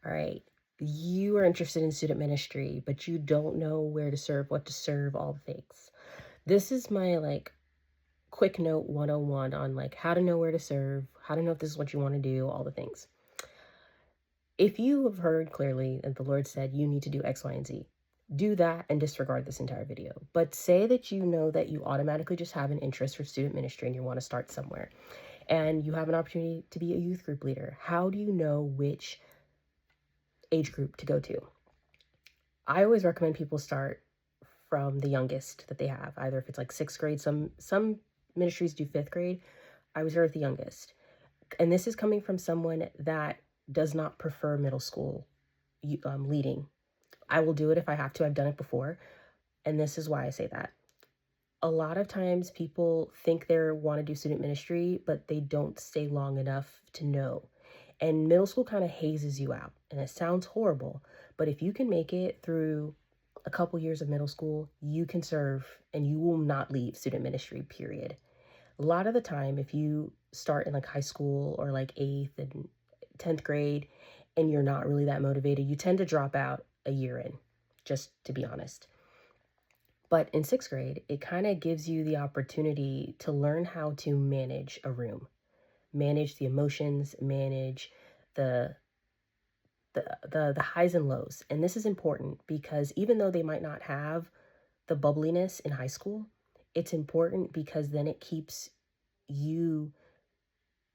All right. You are interested in student ministry, but you don't know where to serve, what to serve, all the things. This is my quick note 101 on how to know where to serve, how to know if this is what you want to do, all the things. If you have heard clearly that the Lord said you need to do X, Y, and Z, do that and disregard this entire video. But say that you know that you automatically just have an interest for student ministry and you want to start somewhere and you have an opportunity to be a youth group leader. How do you know which age group to go to? I always recommend people start from the youngest that they have, either if it's like sixth grade, some ministries do fifth grade. I was there at the youngest. And this is coming from someone that does not prefer middle school leading. I will do it if I have to. I've done it before. And this is why I say that. A lot of times people think they want to do student ministry, but they don't stay long enough to know. And middle school kind of hazes you out. And it sounds horrible, but if you can make it through a couple years of middle school, you can serve and you will not leave student ministry, period. A lot of the time, if you start in high school or eighth and 10th grade and you're not really that motivated, you tend to drop out a year in, just to be honest. But in sixth grade, it kind of gives you the opportunity to learn how to manage a room, manage the emotions, manage the the highs and lows. And this is important because even though they might not have the bubbliness in high school, it's important because then it keeps you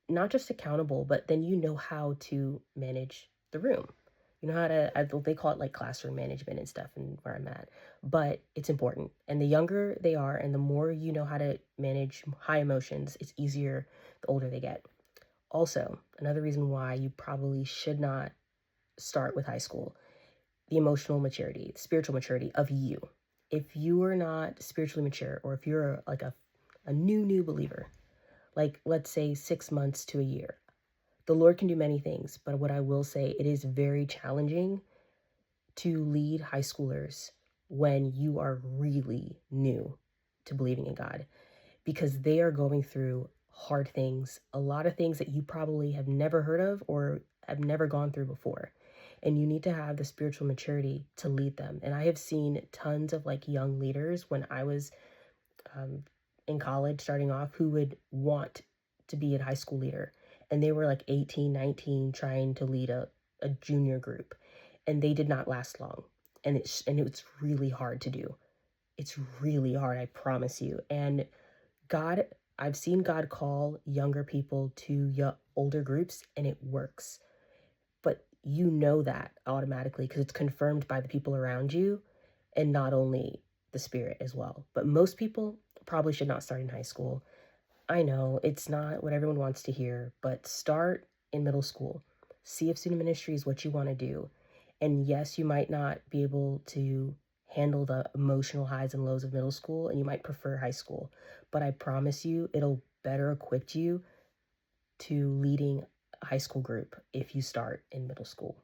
not just accountable, but then you know how to manage the room. You know how to, they call it classroom management and stuff, and where I'm at. But it's important. And the younger they are, and the more you know how to manage high emotions, it's easier the older they get. Also, another reason why you probably should not start with high school, the emotional maturity, spiritual maturity of you. If you are not spiritually mature, or if you're a new believer, let's say 6 months to a year, the Lord can do many things, but what I will say, it is very challenging to lead high schoolers when you are really new to believing in God, because they are going through hard things, a lot of things that you probably have never heard of or have never gone through before. And you need to have the spiritual maturity to lead them. And I have seen tons of young leaders when I was um, in college starting off who would want to be a high school leader. And they were 18, 19, trying to lead a junior group. And they did not last long. And it's really hard to do. It's really hard, I promise you. And God, I've seen God call younger people to older groups, and it works. But you know that automatically because it's confirmed by the people around you, and not only the spirit as well. But most people probably should not start in high school. I know it's not what everyone wants to hear, but start in middle school. See if student ministry is what you want to do. And yes, you might not be able to handle the emotional highs and lows of middle school, and you might prefer high school. But I promise you, it'll better equip you to leading a high school group if you start in middle school.